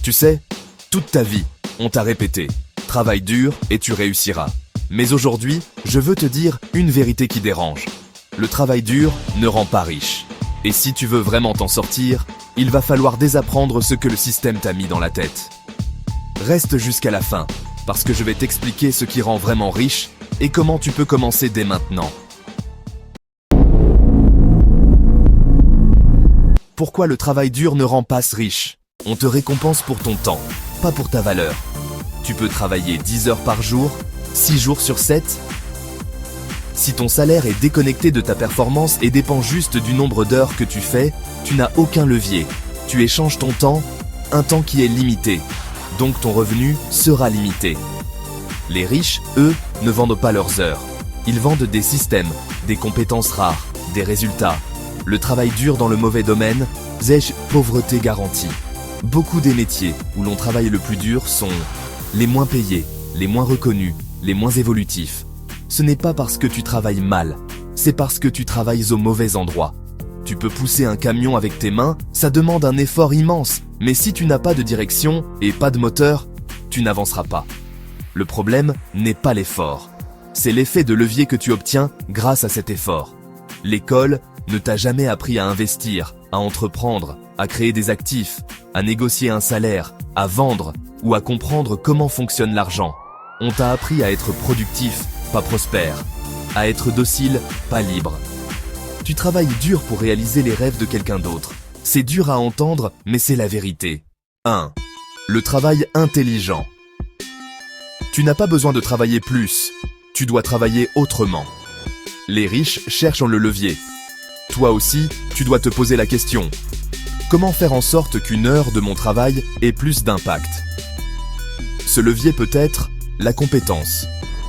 Tu sais, toute ta vie, on t'a répété « Travaille dur et tu réussiras ». Mais aujourd'hui, je veux te dire une vérité qui dérange. Le travail dur ne rend pas riche. Et si tu veux vraiment t'en sortir, il va falloir désapprendre ce que le système t'a mis dans la tête. Reste jusqu'à la fin, parce que je vais t'expliquer ce qui rend vraiment riche et comment tu peux commencer dès maintenant. Pourquoi le travail dur ne rend pas riche? On te récompense pour ton temps, pas pour ta valeur. Tu peux travailler 10 heures par jour, 6 jours sur 7. Si ton salaire est déconnecté de ta performance et dépend juste du nombre d'heures que tu fais, tu n'as aucun levier. Tu échanges ton temps, un temps qui est limité. Donc ton revenu sera limité. Les riches, eux, ne vendent pas leurs heures. Ils vendent des systèmes, des compétences rares, des résultats. Le travail dur dans le mauvais domaine, c'est pauvreté garantie. Beaucoup des métiers où l'on travaille le plus dur sont les moins payés, les moins reconnus, les moins évolutifs. Ce n'est pas parce que tu travailles mal, c'est parce que tu travailles au mauvais endroit. Tu peux pousser un camion avec tes mains, ça demande un effort immense, mais si tu n'as pas de direction et pas de moteur, tu n'avanceras pas. Le problème n'est pas l'effort, c'est l'effet de levier que tu obtiens grâce à cet effort. L'école ne t'a jamais appris à investir, à entreprendre, à créer des actifs, à négocier un salaire, à vendre ou à comprendre comment fonctionne l'argent. On t'a appris à être productif, pas prospère, à être docile, pas libre. Tu travailles dur pour réaliser les rêves de quelqu'un d'autre. C'est dur à entendre, mais c'est la vérité. 1. Le travail intelligent. Tu n'as pas besoin de travailler plus, tu dois travailler autrement. Les riches cherchent le levier. Toi aussi, tu dois te poser la question. Comment faire en sorte qu'une heure de mon travail ait plus d'impact? Ce levier peut être la compétence,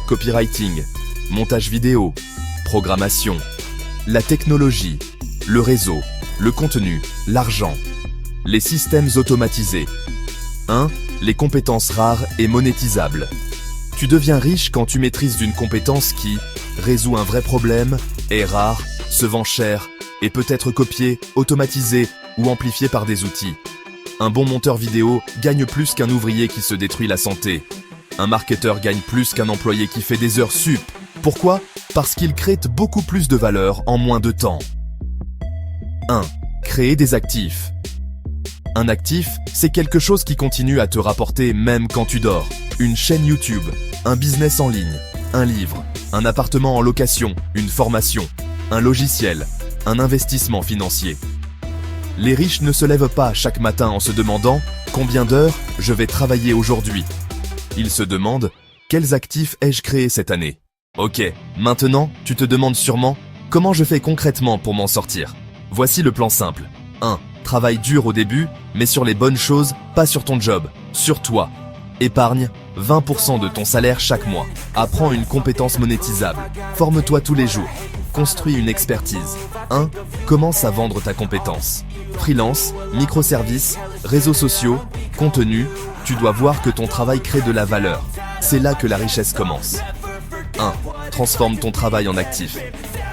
copywriting, montage vidéo, programmation, la technologie, le réseau, le contenu, l'argent, les systèmes automatisés. 1. Les compétences rares et monétisables. Tu deviens riche quand tu maîtrises une compétence qui résout un vrai problème, est rare, se vend cher et peut être copié, automatisé ou amplifié par des outils. Un bon monteur vidéo gagne plus qu'un ouvrier qui se détruit la santé. Un marketeur gagne plus qu'un employé qui fait des heures sup. Pourquoi? Parce qu'il crée beaucoup plus de valeur en moins de temps. 1. Créer des actifs. Un actif, c'est quelque chose qui continue à te rapporter même quand tu dors. Une chaîne YouTube, un business en ligne, un livre, un appartement en location, une formation, un logiciel, un investissement financier. Les riches ne se lèvent pas chaque matin en se demandant « Combien d'heures je vais travailler aujourd'hui ?» Ils se demandent « Quels actifs ai-je créés cette année ?» Ok, maintenant, tu te demandes sûrement « Comment je fais concrètement pour m'en sortir ?» Voici le plan simple. 1. Travaille dur au début, mais sur les bonnes choses, pas sur ton job, sur toi. Épargne 20% de ton salaire chaque mois. Apprends une compétence monétisable. Forme-toi tous les jours. Construis une expertise. 1. Commence à vendre ta compétence. Freelance, microservices, réseaux sociaux, contenu, tu dois voir que ton travail crée de la valeur. C'est là que la richesse commence. 1. Transforme ton travail en actif.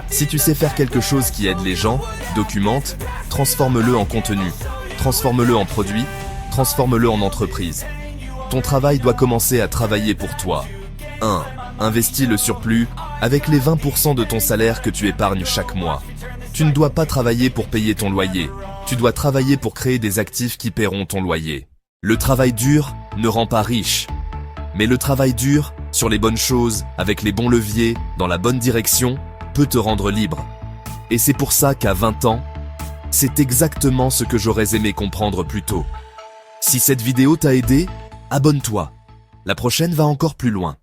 Si tu sais faire quelque chose qui aide les gens, documente, transforme-le en contenu, transforme-le en produit, transforme-le en entreprise. Ton travail doit commencer à travailler pour toi. 1. Investis le surplus avec les 20% de ton salaire que tu épargnes chaque mois. Tu ne dois pas travailler pour payer ton loyer. Tu dois travailler pour créer des actifs qui paieront ton loyer. Le travail dur ne rend pas riche. Mais le travail dur, sur les bonnes choses, avec les bons leviers, dans la bonne direction, peut te rendre libre. Et c'est pour ça qu'à 20 ans, c'est exactement ce que j'aurais aimé comprendre plus tôt. Si cette vidéo t'a aidé, abonne-toi. La prochaine va encore plus loin.